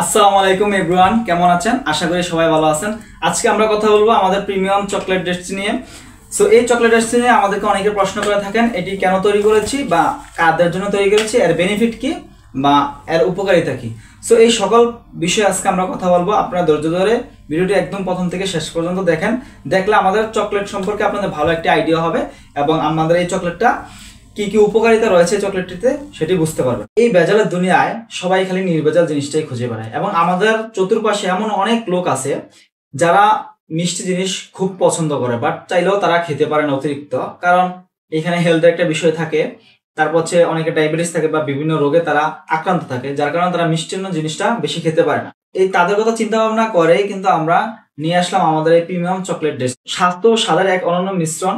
আসসালামু আলাইকুম এভরিওয়ান, কেমন আছেন? আশা করি সবাই ভালো আছেন। আজকে আমরা কথা বলবো আমাদের প্রিমিয়াম চকলেট ডেটস নিয়ে। সো এই চকলেট ডেটস নিয়ে আমাদেরকে অনেকে প্রশ্ন করে থাকেন, এটি কেন তৈরি করেছি বা কাদের জন্য তৈরি করেছি, এর বেনিফিট কি বা এর উপকারিতা কি। সো এই সকল বিষয়ে আজকে আমরা কথা বলবো। আপনারা ধৈর্য ধরে ভিডিওটি একদম প্রথম থেকে শেষ পর্যন্ত দেখেন, দেখলে আমাদের চকলেট সম্পর্কে আপনাদের ভালো একটা আইডিয়া হবে এবং আমাদের এই চকলেটটা কি কি উপকারিতা রয়েছে চকলেটটিতে সেটি বুঝতে পারবেন। এই ভেজালের দুনিয়ায় সবাই খালি নির্ভেজাল জিনিসটাই খুঁজে বেড়ায় এবং আমাদের চতুর্পাশে এমন অনেক লোক আছে যারা মিষ্টি জিনিস খুব পছন্দ করে, বাট চাইলেও তারা খেতে পারে না অতিরিক্ত, কারণ এখানে হেলথের একটা বিষয় থাকে। তারপর হচ্ছে অনেকে ডায়াবেটিস থাকে বা বিভিন্ন রোগে তারা আক্রান্ত থাকে, যার কারণে তারা মিষ্টান্ন জিনিসটা বেশি খেতে পারে না। এই তাদের কথা চিন্তা ভাবনা করে কিন্তু আমরা নিয়ে আসলাম আমাদের এই প্রিমিয়াম চকলেট ডেটস। স্বাস্থ্য ও স্বাদের এক অনন্য মিশ্রণ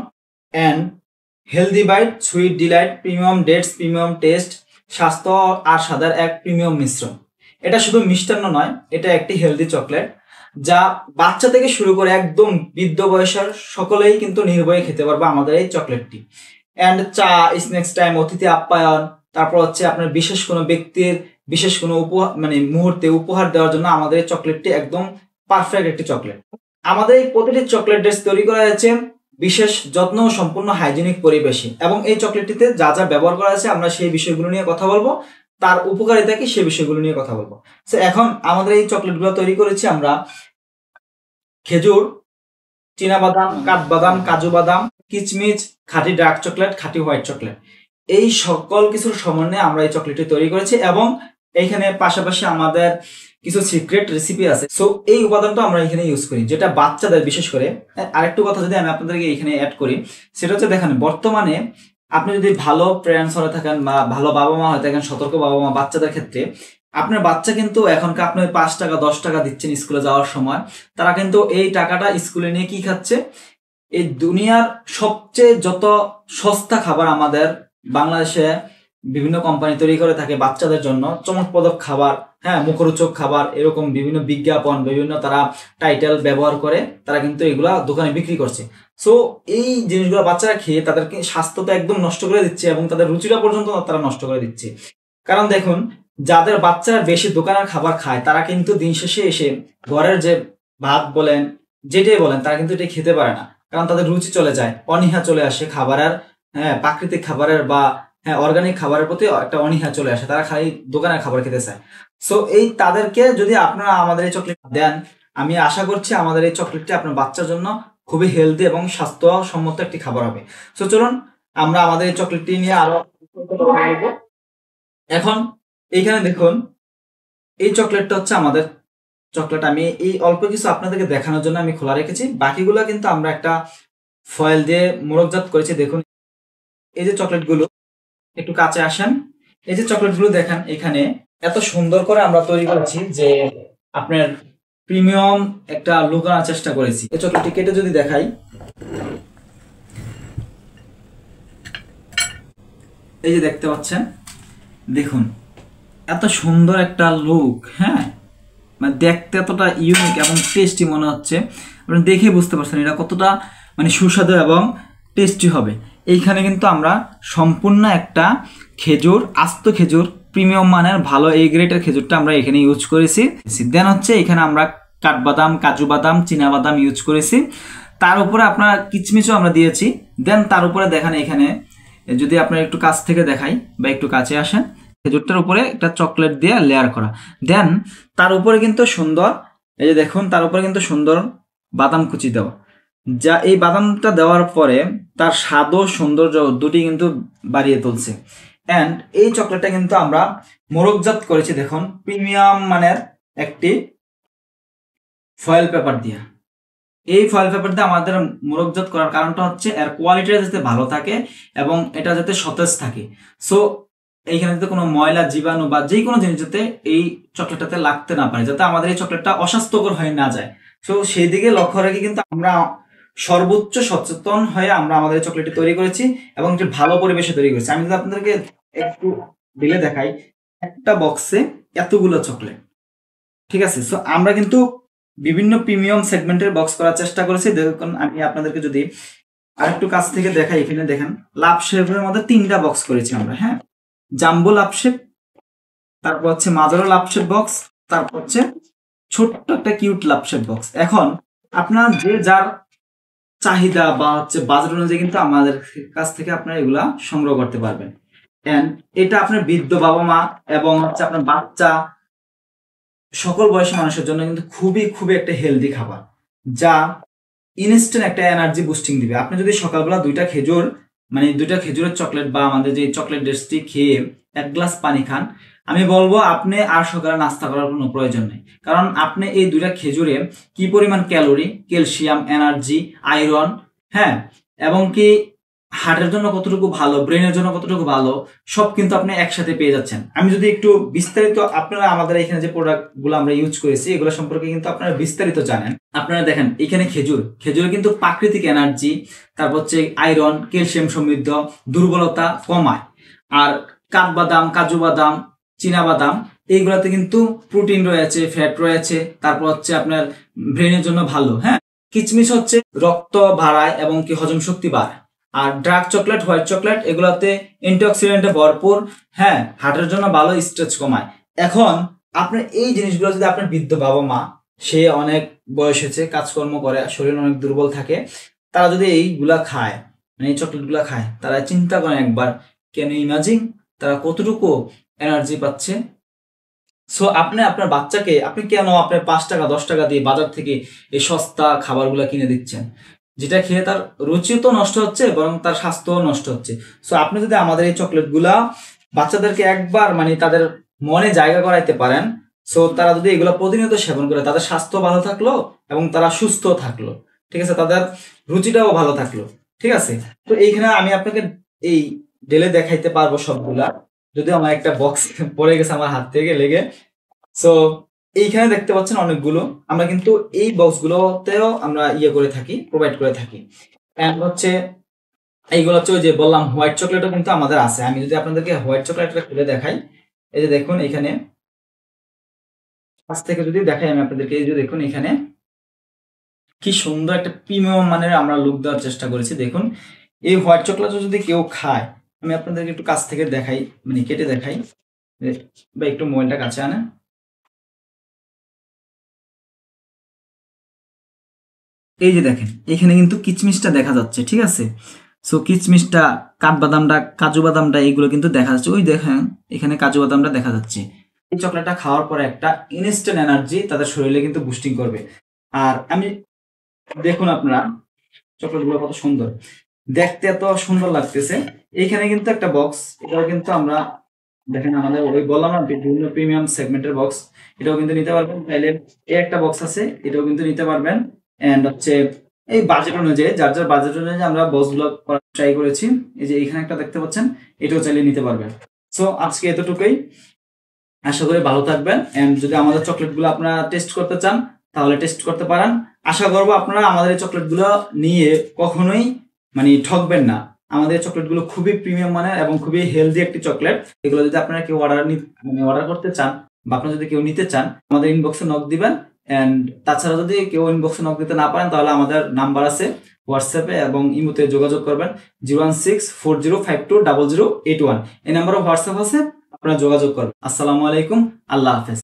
and healthy bite, sweet delight, premium dates, premium taste, স্বাস্থ্য আর স্বাদের এক প্রিমিয়াম মিশ্রণ। এটা শুধু মিষ্টান্ন নয়, এটা একটি হেলদি চকলেট যা বাচ্চা থেকে শুরু করে একদম বৃদ্ধ বয়সের সকলেই কিন্তু নির্ভয়ে খেতে পারবে আমাদের এই চকলেটটি। অ্যান্ড চা, স্ন্যাক্স টাইম, অতিথি আপ্যায়ন, তারপর হচ্ছে আপনার বিশেষ কোনো ব্যক্তির বিশেষ কোনো উপহার মুহূর্তে উপহার দেওয়ার জন্য আমাদের এই চকলেটটি একদম পারফেক্ট একটি চকলেট। আমাদের এই প্রতিটি চকলেট ডেটস তৈরি করা হয়েছে বিশেষ যত্ন ও সম্পূর্ণ হাইজেনিক পরিবেশে, এবং এই চকলেটটিতে যা যা ব্যবহার করা আছে আমরা সেই বিষয়গুলো নিয়ে কথা বলবো, তার উপকারিতা কি সেই বিষয়গুলো নিয়ে কথা বলবো। তো এখন আমাদের এই চকলেটগুলো তৈরি করেছি আমরা খেজুর, চীনাবাদাম, কাঠবাদাম, কাজু বাদাম, কিচমিচ, খাঁটি ডার্ক চকলেট, খাঁটি হোয়াইট চকলেট, এই সকল কিছুর সমন্বয়ে আমরা এই চকলেটটি তৈরি করেছি। এবং এইখানে পাশাপাশি আমাদের কিছু সিক্রেট রেসিপি আছে। সো এই উপাদানটা আমরা এখানে ইউজ করি, যেটা বাচ্চাদের বিশেষ করে। আরেকটু কথা যদি আমি আপনাদেরকে এখানে অ্যাড করি, সেটা হচ্ছে দেখেন, বর্তমানে আপনি যদি ভালো প্যারেন্টস হয়ে থাকেন বা ভালো বাবা মা হয়ে থাকেন, সতর্ক বাবা মা, বাচ্চাদের ক্ষেত্রে আপনার বাচ্চা কিন্তু এখনকার আপনি 5 টাকা 10 টাকা দিচ্ছেন স্কুলে যাওয়ার সময়, তারা কিন্তু এই টাকাটা স্কুলে নিয়ে কি খাচ্ছে? এই দুনিয়ার সবচেয়ে যত সস্তা খাবার আমাদের বাংলাদেশে বিভিন্ন কোম্পানি তৈরি করে থাকে বাচ্চাদের জন্য, চমকপ্রদ খাবার, হ্যাঁ, মুখরোচক খাবার, এরকম বিভিন্ন বিজ্ঞাপন, বিভিন্ন তারা টাইটেল ব্যবহার করে তারা কিন্তু এগুলা দোকানে বিক্রি করছে। সো এই জিনিসগুলো বাচ্চারা খেয়ে তাদেরকে স্বাস্থ্য তো একদম নষ্ট করে দিচ্ছে এবং তাদের রুচিটা পর্যন্ত তারা নষ্ট করে দিচ্ছে। কারণ দেখুন, যাদের বাচ্চারা বেশি দোকানের খাবার খায় তারা কিন্তু দিন শেষে এসে ঘরের যে ভাত বলেন, যেটাই বলেন, তারা কিন্তু এটা খেতে পারে না, কারণ তাদের রুচি চলে যায়, অনীহা চলে আসে খাবারের, হ্যাঁ, প্রাকৃতিক খাবারের বা হ্যাঁ অর্গানিক খাবারের প্রতি একটা অনীহা চলে আসে, তারা খালি দোকানের খাবার খেতে চায়। সো এই তাদেরকে যদি আপনারা আমাদের এই চকলেট দেন, আমি আশা করছি আমাদের এই চকলেটটি আপনার বাচ্চার জন্য খুবই হেলদি এবং স্বাস্থ্যসম্মত একটি খাবার হবে। সো চলুন আমরা আমাদের এই চকলেটটি নিয়ে আরো এখন এইখানে দেখুন, এই চকলেটটা হচ্ছে আমাদের চকলেট। আমি এই অল্প কিছু আপনাদেরকে দেখানোর জন্য আমি খোলা রেখেছি, বাকিগুলো কিন্তু আমরা একটা ফয়েল দিয়ে মোড়কজাত করেছি। দেখুন এই যে চকলেটগুলো, একটু কাছে আসেন, এই যে চকলেটগুলো দেখেন, এখানে এত সুন্দর করে আমরা তৈরি করেছি যে আপনার প্রিমিয়াম একটা লুক আনার চেষ্টা করেছি। এই চকলেটটি কেটে যদি দেখাই, এই যে দেখতে পাচ্ছেন, দেখুন এত সুন্দর একটা লুক, হ্যাঁ, মানে দেখতে এতটা ইউনিক এবং টেস্টি মনে হচ্ছে। আপনি দেখে বুঝতে পারছেন এটা কতটা সুস্বাদু এবং টেস্টি হবে। এইখানে কিন্তু আমরা সম্পূর্ণ একটা খেজুর, আস্ত খেজুর, প্রিমিয়াম মানের ভালো এই গ্রেডের খেজুরটা আমরা এখানে ইউজ করেছি। দেন হচ্ছে এখানে আমরা কাঠবাদাম, কাজু বাদাম, চীনাবাদাম ইউজ করেছি। তার উপরে আপনার কিচমিচও আমরা দিয়েছি। দেন তার উপরে দেখেন, এখানে যদি আপনার একটু কাছ থেকে দেখাই বা একটু কাছে আসেন, খেজুরটার উপরে একটা চকলেট দিয়ে লেয়ার করা। দেন তার উপরে কিন্তু সুন্দর, এই যে দেখুন, তার উপরে কিন্তু সুন্দর বাদাম কুচি দেওয়া, যা এই বাদামটা দেওয়ার পরে তার স্বাদ ও সৌন্দর্য দুটি কিন্তু বাড়িয়ে তুলছে। অ্যান্ড এই চকলেটটা কিন্তু আমরা মোড়কজাত করেছি, দেখুন প্রিমিয়াম মানের একটি ফয়েল পেপার দিয়ে। এই ফয়েল পেপার দিয়ে আমাদের মোড়কজাত করার কারণটা হচ্ছে এর কোয়ালিটিটা যাতে ভালো থাকে এবং এটা যাতে সতেজ থাকে। সো এইখানে যাতে কোনো ময়লা, জীবাণু বা যে কোনো জিনিস যাতে এই চকলেটটাতে লাগতে না পারে, যাতে আমাদের এই চকলেটটা অস্বাস্থ্যকর হয়ে না যায়। সো সেই দিকে লক্ষ্য রেখে কিন্তু আমরা সর্বোচ্চ সচেতন হয়ে আমরা আমাদের চকলেটটি তৈরি করেছি এবং একটি ভালো পরিবেশে তৈরি করেছি। আমি যদি আপনাদেরকে একটু দিলে দেখাই, একটা বক্সে এতগুলো চকলেট, ঠিক আছে। সো আমরা কিন্তু বিভিন্ন প্রিমিয়াম সেগমেন্টের বক্স করার চেষ্টা করেছি। দেখুন আমি আপনাদেরকে যদি আরেকটু কাছ থেকে দেখাই, এখানে দেখেন লাভ শেপের মধ্যে 3টা বক্স করেছি আমরা, হ্যাঁ, জাম্বো লাভ শেপ, তারপর হচ্ছে মাজারো লাভ শেপ বক্স, তারপর হচ্ছে ছোট্ট একটা কিউট লাভশেপ বক্স। এখন আপনার যে যার চাহিদা বা হচ্ছে বাজেট অনুযায়ী কিন্তু আমাদের কাছ থেকে আপনারা এগুলা সংগ্রহ করতে পারবেন। এন্ড এটা আপনার বৃদ্ধ বাবা মা এবং হচ্ছে আপনার বাচ্চা সকল বয়সী মানুষের জন্য কিন্তু খুবই খুবই একটা হেলদি খাবার, যা ইনস্ট্যান্ট একটা এনার্জি বুস্টিং দিবে। আপনি যদি সকালবেলা দুইটা খেজুরের চকলেট বা আমাদের যে চকলেট ডেস্টটি খেয়ে এক গ্লাস পানি খান, আমি বলবো আপনি আর সকালে নাস্তা করার কোনো প্রয়োজন নেই। কারণ আপনি এই দুইটা খেজুরে কি পরিমাণ ক্যালোরি, ক্যালসিয়াম, এনার্জি, আয়রন, হ্যাঁ, এবং কি হার্টের জন্য কতটুকু ভালো, ব্রেনের জন্য কতটুকু ভালো, সব কিন্তু আপনি একসাথে পেয়ে যাচ্ছেন। আমি যদি একটু বিস্তারিত, আপনারা আমাদের এখানে যে প্রোডাক্ট গুলো আমরা ইউজ করেছি এগুলো সম্পর্কে কিন্তু আপনারা বিস্তারিত জানেন। আপনারা দেখেন এখানে খেজুরে কিন্তু প্রাকৃতিক এনার্জি, তারপর হচ্ছে আয়রন, ক্যালসিয়াম সমৃদ্ধ, দুর্বলতা কমায়। আর কাঠবাদাম, কাজু বাদাম, চীনা বাদাম এইগুলাতে কিন্তু প্রোটিন রয়েছে, ফ্যাট রয়েছে, তারপর হচ্ছে আপনার ব্রেনের জন্য ভালো। হ্যাঁ, কিচমিচ হচ্ছে রক্ত বাড়ায় এবং কি হজম শক্তি বাড়ায়। আর ডার্ক চকলেট, হোয়াইট চকলেট এগুলাতে অ্যান্টিঅক্সিডেন্টে ভরপুর, হ্যাঁ, হার্টের জন্য ভালো, স্ট্রেস কমায়। এখন আপনার এই জিনিসগুলো যদি আপনার বৃদ্ধ বাবা মা, সে অনেক বয়স হয়েছে, কাজকর্ম করে, শরীর অনেক দুর্বল থাকে, তারা যদি এইগুলা খায়, মানে এই চকলেটগুলা খায়, তারা চিন্তা করেন একবার, কেন ইমাজিন তারা কতটুকু এনার্জি পাচ্ছে। সো আপনি আপনার বাচ্চাকে আপনি কেন আপনার 5 টাকা 10 টাকা দিয়ে বাজার থেকে এই সস্তা খাবারগুলো কিনে দিচ্ছেন, যেটা খেয়ে তার রুচিও তো নষ্ট হচ্ছে বরং তার স্বাস্থ্যও নষ্ট হচ্ছে। সো আপনি যদি আমাদের এই চকলেটগুলা বাচ্চাদেরকে একবার মানে তাদের মনে জায়গা করাইতে পারেন, সো তারা যদি এগুলো প্রতিনিয়ত সেবন করে, তাদের স্বাস্থ্য ভালো থাকলো এবং তারা সুস্থ থাকলো, ঠিক আছে, তাদের রুচিটাও ভালো থাকলো, ঠিক আছে। তো এইখানে আমি আপনাকে এই ঢেলে দেখাইতে পারবো সবগুলা, যদি আমার একটা বক্স পড়ে গেছে আমার হাত থেকে লেগে। সো এইখানে দেখতে পাচ্ছেন অনেকগুলো, আমরা কিন্তু এই বক্সগুলোতেও আমরা করে থাকি, প্রোভাইড করে থাকি। এন্ড হচ্ছে এইগুলো হচ্ছে ওই যে বললাম হোয়াইট চকলেটও কিন্তু আমাদের আছে। আমি যদি আপনাদেরকে হোয়াইট চকলেটটা খুলে দেখাই, এই যে দেখুন এখানে কাছ থেকে যদি দেখাই আমি আপনাদেরকে, এই যে দেখুন এখানে কি সুন্দর একটা প্রিমিয়াম মানের আমরা লুক দেওয়ার চেষ্টা করেছি। দেখুন এই হোয়াইট চকলেটটা যদি কেউ খায়, আমি আপনাদেরকে একটু কাছ থেকে দেখাই, মানে কেটে দেখাই, বা একটু মোবাইলটা কাছে আনে। এই যে দেখেন এখানে কিন্তু কিচমিচটা দেখা যাচ্ছে, ঠিক আছে। সো কিচমিচটা, কাঠবাদামটা, কাজু বাদামটা এগুলো কিন্তু দেখা যাচ্ছে, ওই দেখেন এখানে কাজু বাদামটা দেখা যাচ্ছে। এই চকলেটটা খাওয়ার পরে একটা ইনস্ট্যান্ট এনার্জি তাদের শরীরে কিন্তু বুস্টিং করবে। আর আমি দেখুন আপনারা চকলেটগুলো কত সুন্দর দেখতে, এত সুন্দর লাগতেছে। এইখানে কিন্তু একটা বক্স, এটাও কিন্তু আমরা দেখেন আমাদের ওই বললাম না বিভিন্ন প্রিমিয়াম সেগমেন্টের বক্স, এটাও কিন্তু নিতে পারবেন। তাইলে এই একটা বক্স আছে, এটাও কিন্তু নিতে পারবেন। এন্ড হচ্ছে এই বাজেট অনুযায়ী, যার যার বাজেট অনুযায়ী আমরা বক্সগুলো ট্রাই করেছি। এই যে এখানে একটা দেখতে পাচ্ছেন, এটাও চাইলে নিতে পারবেন। সো আজকে এতটুকুই, আশা করি ভালো থাকবেন। এন্ড যদি আমাদের চকলেটগুলো আপনারা টেস্ট করতে চান তাহলে টেস্ট করতে পারেন। আশা করবো আপনারা আমাদের এই চকলেটগুলো নিয়ে কখনোই মানে ঠকবেন না। আমাদের চকলেটগুলো খুবই প্রিমিয়াম মানের এবং খুবই হেলদি একটি চকলেট। এগুলো যদি আপনারা কেউ অর্ডার করতে চান বা আপনারা যদি কেউ নিতে চান, আমাদের ইনবক্সে নক দিবেন। এন্ড তাছাড়া যদি কেউ ইনবক্সে নক দিতে না পারেন তাহলে আমাদের নাম্বার আছে হোয়াটসঅ্যাপে এবং ইমোতে যোগাযোগ করবেন 01640520081। এই নাম্বারে হোয়াটসঅ্যাপ আছে, আপনারা যোগাযোগ করবেন। আসসালামু আলাইকুম, আল্লাহ হাফেজ।